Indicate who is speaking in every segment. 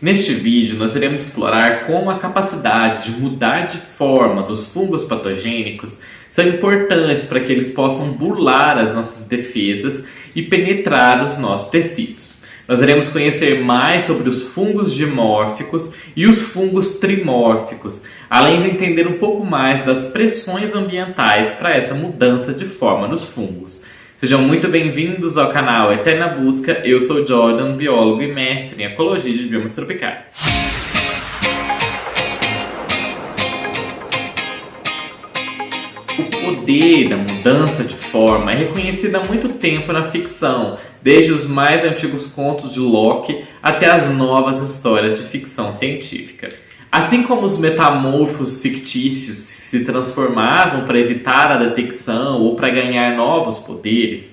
Speaker 1: Neste vídeo, nós iremos explorar como a capacidade de mudar de forma dos fungos patogênicos são importantes para que eles possam burlar as nossas defesas e penetrar os nossos tecidos. Nós iremos conhecer mais sobre os fungos dimórficos e os fungos trimórficos, além de entender um pouco mais das pressões ambientais para essa mudança de forma nos fungos. Sejam muito bem-vindos ao canal Eterna Busca. Eu sou Jordan, biólogo e mestre em ecologia de biomas tropicais. O poder da mudança de forma é reconhecido há muito tempo na ficção, desde os mais antigos contos de Locke até as novas histórias de ficção científica. Assim como os metamorfos fictícios se transformavam para evitar a detecção ou para ganhar novos poderes,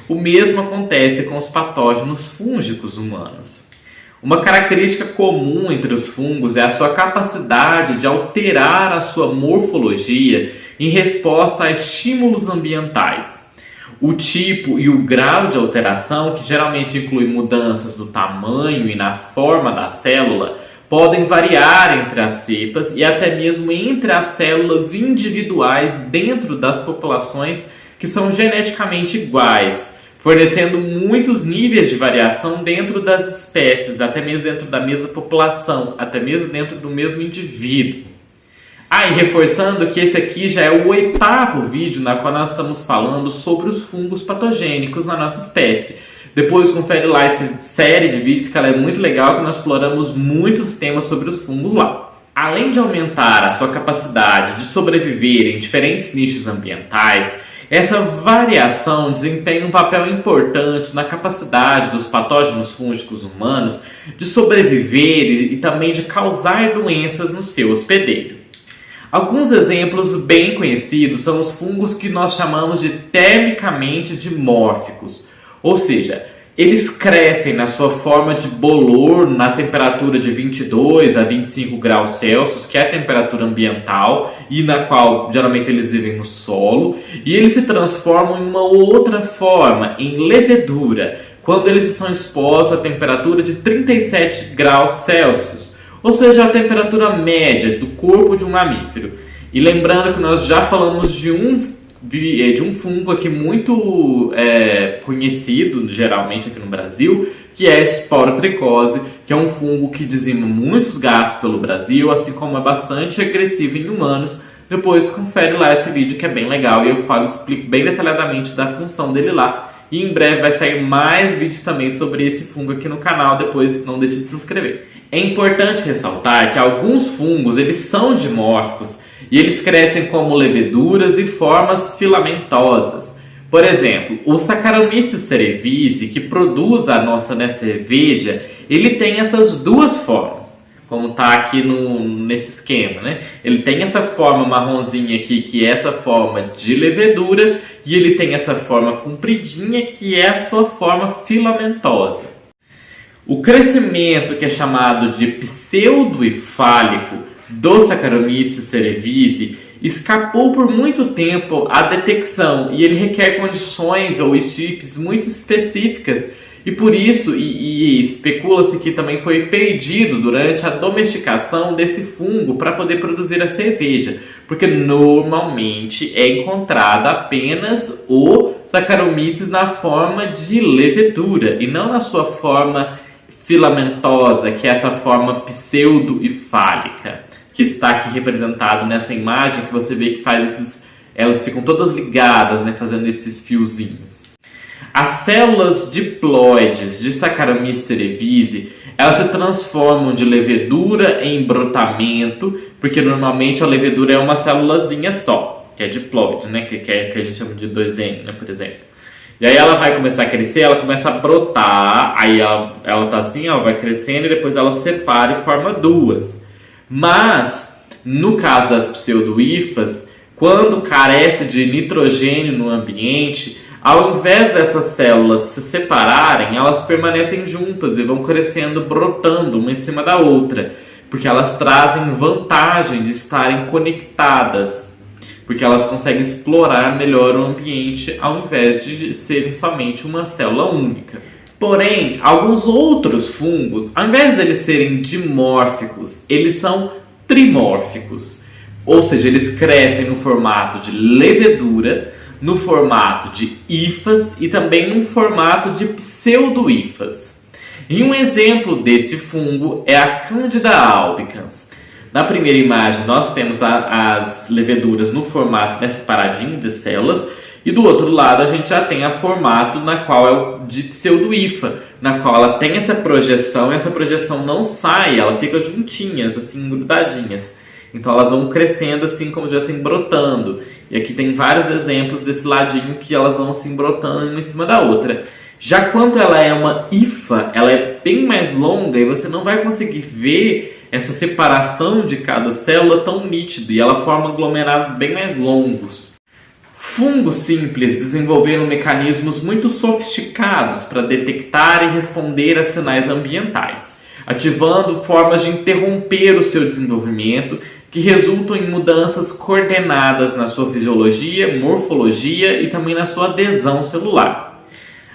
Speaker 1: o mesmo acontece com os patógenos fúngicos humanos. Uma característica comum entre os fungos é a sua capacidade de alterar a sua morfologia em resposta a estímulos ambientais. O tipo e o grau de alteração, que geralmente inclui mudanças no tamanho e na forma da célula, podem variar entre as cepas e até mesmo entre as células individuais dentro das populações que são geneticamente iguais, fornecendo muitos níveis de variação dentro das espécies, até mesmo dentro da mesma população, até mesmo dentro do mesmo indivíduo. E reforçando que esse aqui já é o 8º vídeo na qual nós estamos falando sobre os fungos patogênicos na nossa espécie. Depois confere lá essa série de vídeos que ela é muito legal, que nós exploramos muitos temas sobre os fungos lá. Além de aumentar a sua capacidade de sobreviver em diferentes nichos ambientais, essa variação desempenha um papel importante na capacidade dos patógenos fúngicos humanos de sobreviver e também de causar doenças no seu hospedeiro. Alguns exemplos bem conhecidos são os fungos que nós chamamos de termicamente dimórficos, ou seja, eles crescem na sua forma de bolor na temperatura de 22 a 25 graus Celsius, que é a temperatura ambiental e na qual geralmente eles vivem no solo, e eles se transformam em uma outra forma, em levedura, quando eles são expostos a temperatura de 37 graus Celsius, ou seja, a temperatura média do corpo de um mamífero. E lembrando que nós já falamos de um fungo aqui muito conhecido, geralmente aqui no Brasil, que é a esporotricose, que é um fungo que dizima muitos gatos pelo Brasil, assim como é bastante agressivo em humanos. Depois confere lá esse vídeo que é bem legal e eu explico bem detalhadamente da função dele lá. E em breve vai sair mais vídeos também sobre esse fungo aqui no canal, depois não deixe de se inscrever. É importante ressaltar que alguns fungos eles são dimórficos e eles crescem como leveduras e formas filamentosas. Por exemplo, o Saccharomyces cerevisiae, que produz a nossa cerveja, ele tem essas duas formas, como está aqui nesse esquema, né? Ele tem essa forma marronzinha aqui, que é essa forma de levedura, e ele tem essa forma compridinha, que é a sua forma filamentosa. O crescimento, que é chamado de pseudohifálico, do Saccharomyces cerevisiae, escapou por muito tempo à detecção e ele requer condições ou estirpes muito específicas e por isso especula-se que também foi perdido durante a domesticação desse fungo para poder produzir a cerveja, porque normalmente é encontrada apenas o Saccharomyces na forma de levedura e não na sua forma filamentosa, que é essa forma pseudo-hifálica, que está aqui representado nessa imagem, que você vê que elas ficam todas ligadas, né, fazendo esses fiozinhos. As células diploides de Saccharomyces cerevisiae, elas se transformam de levedura em brotamento, porque normalmente a levedura é uma célulazinha só, que é diploide, né, que a gente chama de 2N, né, por exemplo. E aí ela vai começar a crescer, ela começa a brotar, aí ela tá assim, ela vai crescendo e depois ela separa e forma duas. Mas, no caso das pseudohifas, quando carece de nitrogênio no ambiente, ao invés dessas células se separarem, elas permanecem juntas e vão crescendo, brotando uma em cima da outra, porque elas trazem vantagem de estarem conectadas, porque elas conseguem explorar melhor o ambiente ao invés de serem somente uma célula única. Porém, alguns outros fungos, ao invés de eles serem dimórficos, eles são trimórficos. Ou seja, eles crescem no formato de levedura, no formato de hifas e também no formato de pseudo-hifas. E um exemplo desse fungo é a Candida albicans. Na primeira imagem, nós temos as leveduras no formato separadinho de células, e do outro lado a gente já tem a formato na qual é o de pseudo-hifa, na qual ela tem essa projeção e essa projeção não sai, ela fica juntinhas, assim, grudadinhas. Então elas vão crescendo assim como se estivessem brotando. E aqui tem vários exemplos desse ladinho que elas vão assim brotando uma em cima da outra. Já quando ela é uma hifa, ela é bem mais longa e você não vai conseguir ver essa separação de cada célula tão nítida. E ela forma aglomerados bem mais longos. Fungos simples desenvolveram mecanismos muito sofisticados para detectar e responder a sinais ambientais, ativando formas de interromper o seu desenvolvimento que resultam em mudanças coordenadas na sua fisiologia, morfologia e também na sua adesão celular.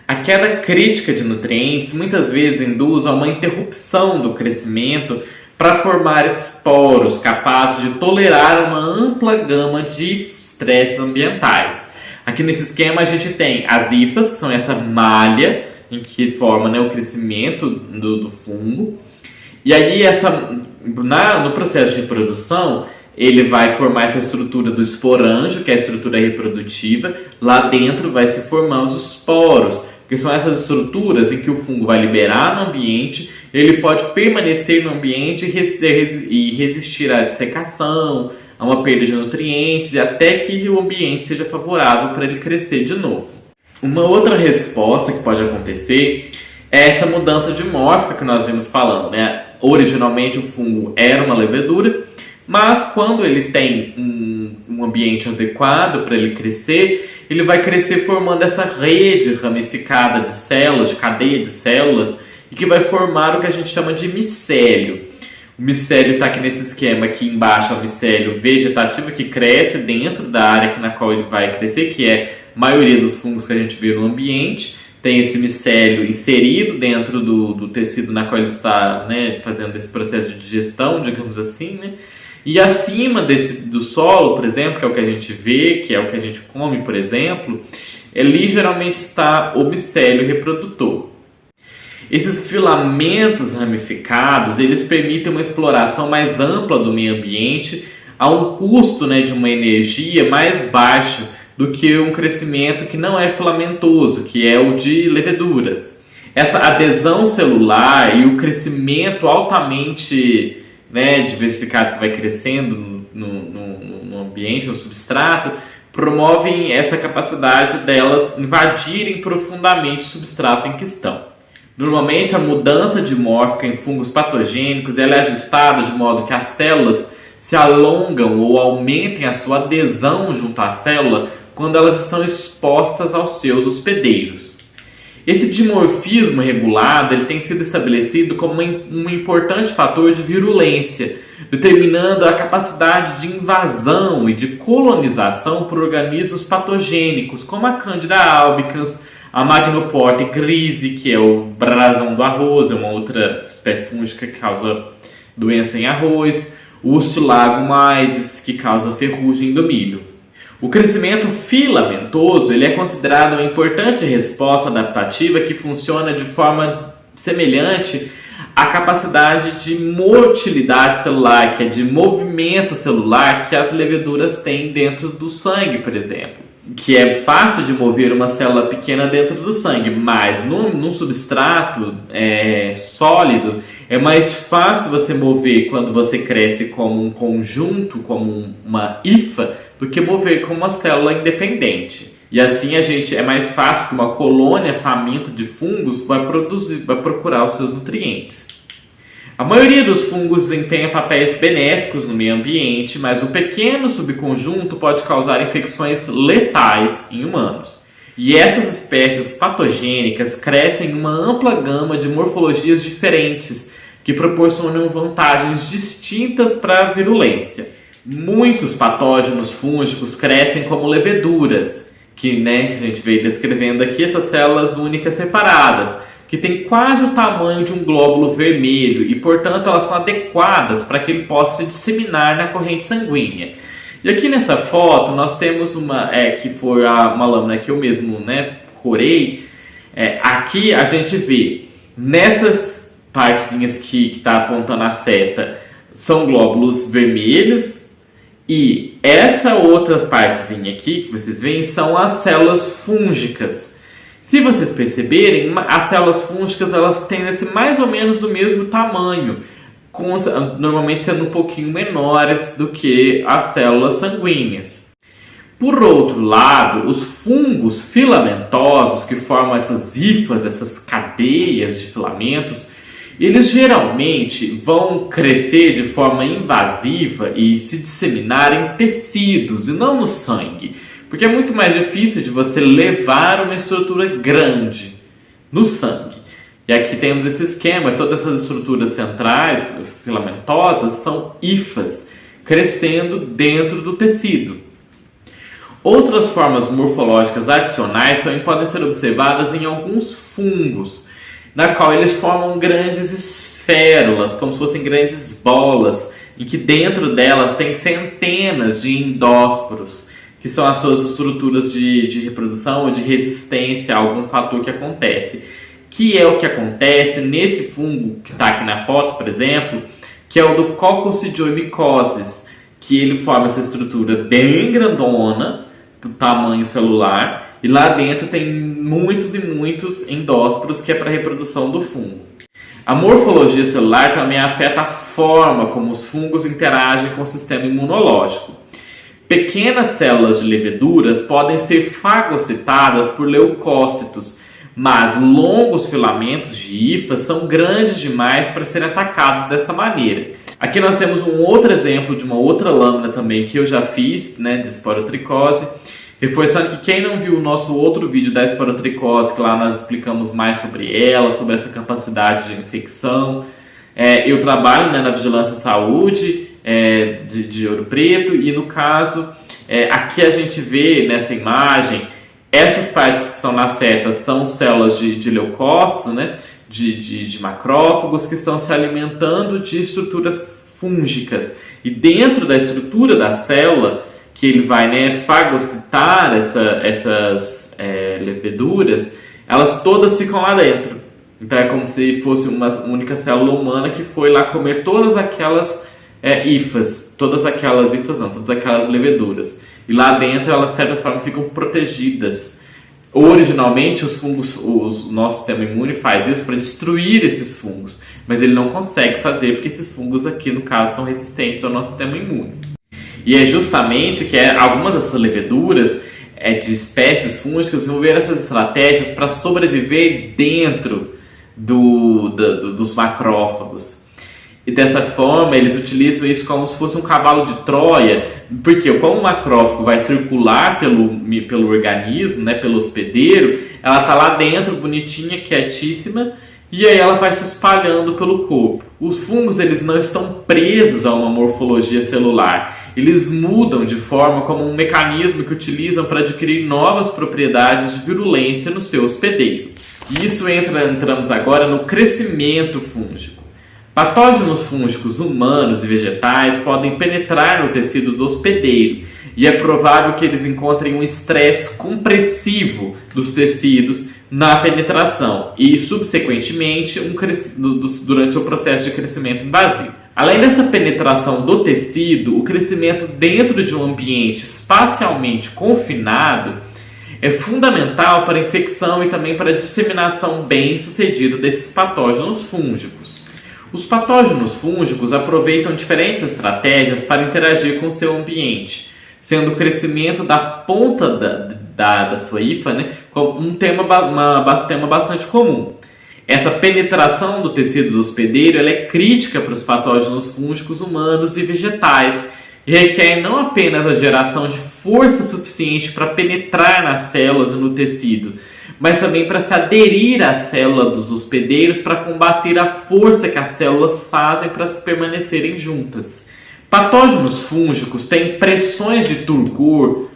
Speaker 1: A queda crítica de nutrientes muitas vezes induz a uma interrupção do crescimento para formar esporos capazes de tolerar uma ampla gama de estresses ambientais. Aqui nesse esquema a gente tem as hifas, que são essa malha em que forma o crescimento do fungo. E aí no processo de reprodução, ele vai formar essa estrutura do esporângio, que é a estrutura reprodutiva. Lá dentro vai se formar os esporos, que são essas estruturas em que o fungo vai liberar no ambiente, ele pode permanecer no ambiente e resistir à dessecação, a uma perda de nutrientes, e até que o ambiente seja favorável para ele crescer de novo. Uma outra resposta que pode acontecer é essa mudança dimórfica que nós vimos falando, né? Originalmente o fungo era uma levedura, mas quando ele tem um ambiente adequado para ele crescer, ele vai crescer formando essa rede ramificada de células, de cadeia de células, e que vai formar o que a gente chama de micélio. O micélio está aqui nesse esquema, aqui embaixo é o micélio vegetativo que cresce dentro da área na qual ele vai crescer, que é a maioria dos fungos que a gente vê no ambiente. Tem esse micélio inserido dentro do tecido na qual ele está, fazendo esse processo de digestão, digamos assim, né? E acima do solo, por exemplo, que é o que a gente vê, que é o que a gente come, por exemplo, ali geralmente está o micélio reprodutor. Esses filamentos ramificados, eles permitem uma exploração mais ampla do meio ambiente a um custo de uma energia mais baixo do que um crescimento que não é filamentoso, que é o de leveduras. Essa adesão celular e o crescimento altamente diversificado que vai crescendo no ambiente, no substrato, promovem essa capacidade delas invadirem profundamente o substrato em questão. Normalmente, a mudança dimórfica em fungos patogênicos ela é ajustada de modo que as células se alongam ou aumentem a sua adesão junto à célula quando elas estão expostas aos seus hospedeiros. Esse dimorfismo regulado ele tem sido estabelecido como um importante fator de virulência, determinando a capacidade de invasão e de colonização por organismos patogênicos, como a Candida albicans, a Magnoporte grise, que é o brasão do arroz, é uma outra espécie fúngica que causa doença em arroz, o Ustilago aedes, que causa ferrugem do milho. O crescimento filamentoso ele é considerado uma importante resposta adaptativa que funciona de forma semelhante à capacidade de motilidade celular, que é de movimento celular que as leveduras têm dentro do sangue, por exemplo. Que é fácil de mover uma célula pequena dentro do sangue, mas num substrato sólido é mais fácil você mover quando você cresce como um conjunto, como uma hifa, do que mover como uma célula independente. E assim é mais fácil que uma colônia faminta de fungos vai procurar os seus nutrientes. A maioria dos fungos desempenha papéis benéficos no meio ambiente, mas o pequeno subconjunto pode causar infecções letais em humanos. E essas espécies patogênicas crescem em uma ampla gama de morfologias diferentes, que proporcionam vantagens distintas para a virulência. Muitos patógenos fúngicos crescem como leveduras, que a gente veio descrevendo aqui essas células únicas separadas, que tem quase o tamanho de um glóbulo vermelho e, portanto, elas são adequadas para que ele possa se disseminar na corrente sanguínea. E aqui nessa foto nós temos uma, que foi uma lâmina que eu mesmo, corei. Aqui a gente vê nessas partezinhas que está apontando a seta são glóbulos vermelhos, e essa outra partezinha aqui que vocês veem são as células fúngicas. Se vocês perceberem, as células fúngicas elas tendem a ser mais ou menos do mesmo tamanho, normalmente sendo um pouquinho menores do que as células sanguíneas. Por outro lado, os fungos filamentosos, que formam essas hifas, essas cadeias de filamentos, eles geralmente vão crescer de forma invasiva e se disseminar em tecidos e não no sangue, porque é muito mais difícil de você levar uma estrutura grande no sangue. E aqui temos esse esquema, todas essas estruturas centrais filamentosas são hifas, crescendo dentro do tecido. Outras formas morfológicas adicionais também podem ser observadas em alguns fungos, na qual eles formam grandes esférulas, como se fossem grandes bolas, em que dentro delas tem centenas de endósporos, que são as suas estruturas de reprodução ou de resistência a algum fator que acontece. Que é o que acontece nesse fungo que está aqui na foto, por exemplo, que é o do Coccidioides, que ele forma essa estrutura bem grandona, do tamanho celular, e lá dentro tem muitos e muitos endósporos, que é para a reprodução do fungo. A morfologia celular também afeta a forma como os fungos interagem com o sistema imunológico. Pequenas células de leveduras podem ser fagocitadas por leucócitos, mas longos filamentos de hifas são grandes demais para serem atacados dessa maneira. Aqui nós temos um outro exemplo de uma outra lâmina também que eu já fiz, de esporotricose, reforçando que quem não viu o nosso outro vídeo da esporotricose, que lá nós explicamos mais sobre ela, sobre essa capacidade de infecção. Eu trabalho na Vigilância Saúde de Ouro Preto, e no caso, aqui a gente vê nessa imagem, essas partes que estão na seta são células de leucócito, de macrófagos, que estão se alimentando de estruturas fúngicas. E dentro da estrutura da célula, que ele vai fagocitar essas leveduras, elas todas ficam lá dentro. Então é como se fosse uma única célula humana que foi lá comer todas aquelas todas aquelas leveduras. E lá dentro elas de certa forma ficam protegidas. Originalmente os fungos, o nosso sistema imune faz isso para destruir esses fungos, mas ele não consegue fazer porque esses fungos aqui no caso são resistentes ao nosso sistema imune. E é justamente que algumas dessas leveduras de espécies fúngicas desenvolveram essas estratégias para sobreviver dentro dos macrófagos. E dessa forma eles utilizam isso como se fosse um cavalo de Troia, porque como o macrófago vai circular pelo organismo, pelo hospedeiro, ela está lá dentro, bonitinha, quietíssima, e aí ela vai se espalhando pelo corpo. Os fungos eles não estão presos a uma morfologia celular, eles mudam de forma como um mecanismo que utilizam para adquirir novas propriedades de virulência no seu hospedeiro. E isso entramos agora no crescimento fúngico. Patógenos fúngicos humanos e vegetais podem penetrar no tecido do hospedeiro, e é provável que eles encontrem um estresse compressivo dos tecidos na penetração e, subsequentemente, durante o processo de crescimento invasivo. Além dessa penetração do tecido, o crescimento dentro de um ambiente espacialmente confinado é fundamental para a infecção e também para a disseminação bem-sucedida desses patógenos fúngicos. Os patógenos fúngicos aproveitam diferentes estratégias para interagir com o seu ambiente, sendo o crescimento da ponta da sua hifa como um tema bastante comum. Essa penetração do tecido do hospedeiro é crítica para os patógenos fúngicos humanos e vegetais e requer não apenas a geração de força suficiente para penetrar nas células e no tecido, mas também para se aderir à célula dos hospedeiros para combater a força que as células fazem para se permanecerem juntas. Patógenos fúngicos têm pressões de turgor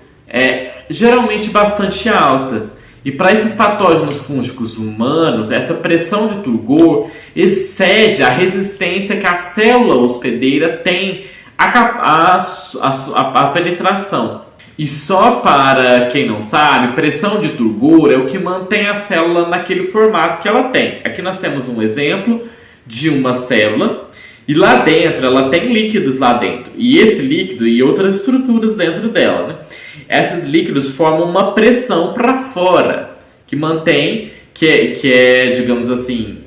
Speaker 1: geralmente bastante altas, E para esses patógenos fúngicos humanos, essa pressão de turgor excede a resistência que a célula hospedeira tem à penetração. E só para quem não sabe, pressão de turgor é o que mantém a célula naquele formato que ela tem. Aqui nós temos um exemplo de uma célula e lá dentro ela tem líquidos lá dentro. E esse líquido e outras estruturas dentro dela, né? Esses líquidos formam uma pressão para fora que mantém, que é digamos assim,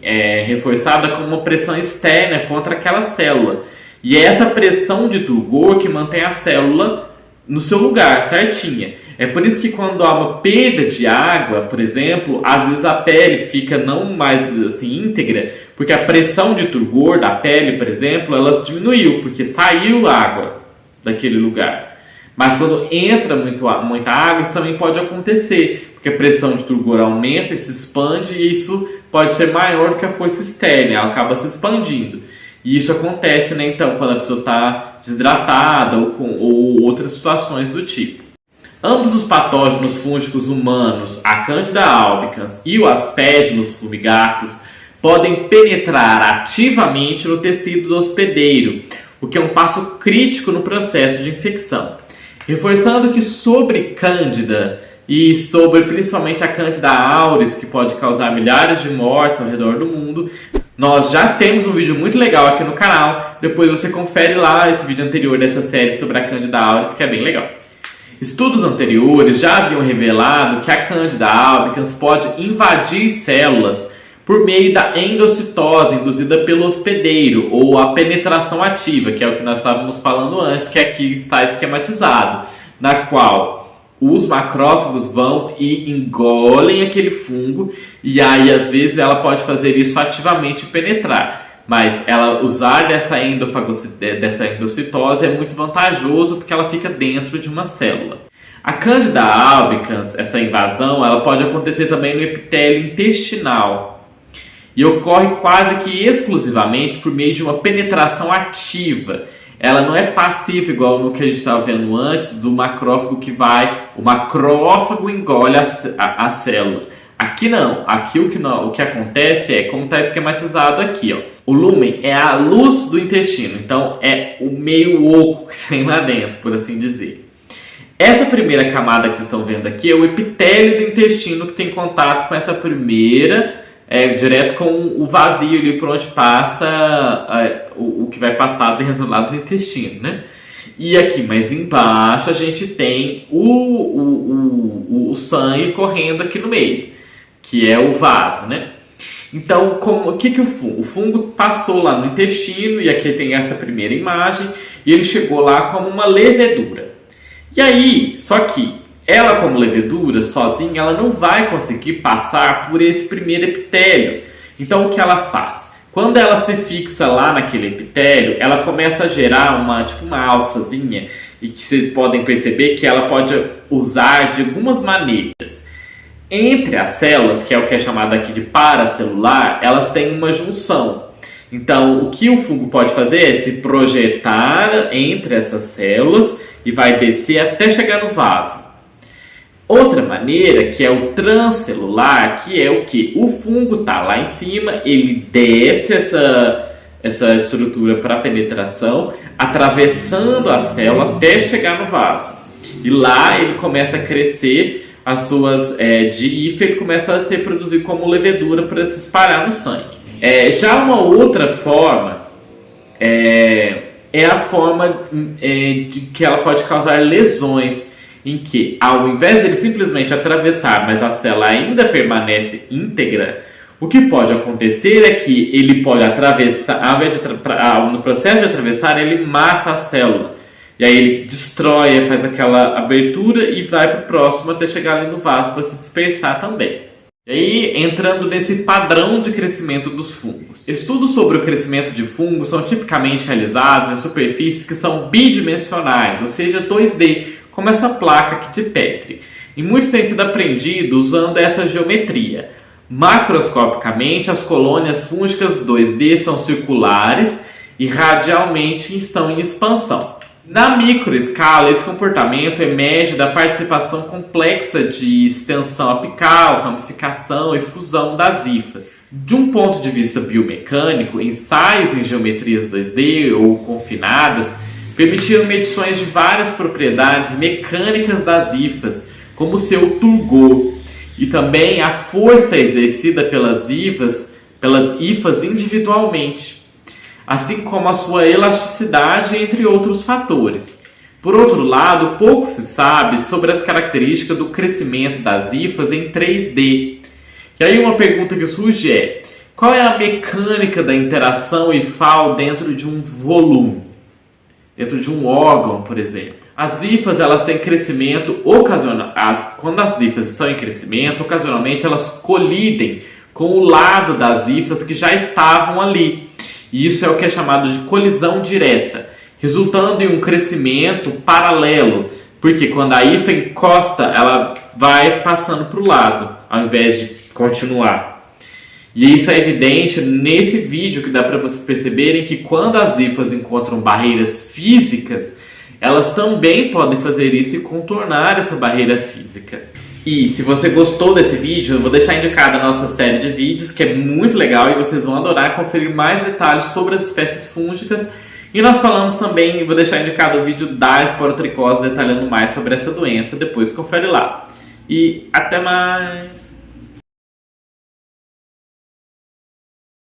Speaker 1: reforçada com uma pressão externa contra aquela célula. E é essa pressão de turgor que mantém a célula no seu lugar, certinha. É por isso que quando há uma perda de água, por exemplo, às vezes a pele fica não mais assim íntegra, porque a pressão de turgor da pele, por exemplo, ela diminuiu, porque saiu água daquele lugar. Mas quando entra muita água, isso também pode acontecer, porque a pressão de turgor aumenta e se expande, e isso pode ser maior do que a força externa, ela acaba se expandindo. E isso acontece, né, então, quando a pessoa está desidratada ou outras situações do tipo. Ambos os patógenos fúngicos humanos, a Candida albicans e o Aspergillus fumigatus, podem penetrar ativamente no tecido hospedeiro, o que é um passo crítico no processo de infecção. Reforçando que sobre Cândida e sobre principalmente a Candida auris, que pode causar milhares de mortes ao redor do mundo, nós já temos um vídeo muito legal aqui no canal. Depois você confere lá esse vídeo anterior dessa série sobre a Candida auris, que é bem legal. Estudos anteriores já haviam revelado que a Candida albicans pode invadir células por meio da endocitose induzida pelo hospedeiro, ou a penetração ativa, que é o que nós estávamos falando antes, que aqui está esquematizado, na qual os macrófagos vão e engolem aquele fungo, e aí às vezes ela pode fazer isso ativamente e penetrar. Mas ela usar dessa endocitose é muito vantajoso, porque ela fica dentro de uma célula. A Candida albicans, essa invasão, ela pode acontecer também no epitélio intestinal, e ocorre quase que exclusivamente por meio de uma penetração ativa. Ela não é passiva, igual no que a gente estava vendo antes, do macrófago o macrófago engole a célula. Aqui não, aqui o que acontece é, como está esquematizado aqui, ó, o lúmen é a luz do intestino, então é o meio oco que tem lá dentro, por assim dizer. Essa primeira camada que vocês estão vendo aqui é o epitélio do intestino, que tem contato com essa primeira, direto com o vazio ali por onde passa o que vai passar dentro lá do intestino, né? E aqui mais embaixo a gente tem o sangue correndo aqui no meio, que é o vaso, né? Então, o que o fungo? O fungo passou lá no intestino, e aqui tem essa primeira imagem, e ele chegou lá como uma levedura. E aí, só que ela, como levedura, sozinha, ela não vai conseguir passar por esse primeiro epitélio. Então, o que ela faz? Quando ela se fixa lá naquele epitélio, ela começa a gerar uma alçazinha, e que vocês podem perceber que ela pode usar de algumas maneiras. Entre as células, que é o que é chamado aqui de paracelular, elas têm uma junção. Então, o que o fungo pode fazer é se projetar entre essas células e vai descer até chegar no vaso. Outra maneira, que é o transcelular, que é o que? O fungo está lá em cima, ele desce essa estrutura para penetração, atravessando a célula até chegar no vaso. E lá ele começa a crescer as suas hifas, ele começa a ser produzido como levedura para se espalhar no sangue. Já uma outra forma é a forma de que ela pode causar lesões, em que, ao invés dele simplesmente atravessar, mas a célula ainda permanece íntegra, o que pode acontecer é que ele pode atravessar, no processo de atravessar, ele mata a célula. E aí ele destrói, faz aquela abertura e vai para o próximo até chegar ali no vaso para se dispersar também. E aí, entrando nesse padrão de crescimento dos fungos. Estudos sobre o crescimento de fungos são tipicamente realizados em superfícies que são bidimensionais, ou seja, 2D, como essa placa aqui de Petri. E muito tem sido aprendido usando essa geometria. Macroscopicamente, as colônias fúngicas 2D são circulares e radialmente estão em expansão. Na microescala, esse comportamento emerge da participação complexa de extensão apical, ramificação e fusão das hifas. De um ponto de vista biomecânico, ensaios em geometrias 2D ou confinadas permitiram medições de várias propriedades mecânicas das hifas, como seu turgor, e também a força exercida pelas hifas individualmente, assim como a sua elasticidade, entre outros fatores. Por outro lado, pouco se sabe sobre as características do crescimento das hifas em 3D. E aí uma pergunta que surge é: qual é a mecânica da interação hifal dentro de um volume? Dentro de um órgão, por exemplo. As hifas, elas têm crescimento ocasional. Quando as hifas estão em crescimento, ocasionalmente elas colidem com o lado das hifas que já estavam ali. E isso é o que é chamado de colisão direta, resultando em um crescimento paralelo, porque quando a hifa encosta, ela vai passando para o lado, ao invés de continuar. E isso é evidente nesse vídeo, que dá para vocês perceberem que quando as hifas encontram barreiras físicas, elas também podem fazer isso e contornar essa barreira física. E se você gostou desse vídeo, eu vou deixar indicada a nossa série de vídeos, que é muito legal e vocês vão adorar conferir mais detalhes sobre as espécies fúngicas. E nós falamos também, vou deixar indicado o vídeo da esporotricose detalhando mais sobre essa doença, depois confere lá. E até mais!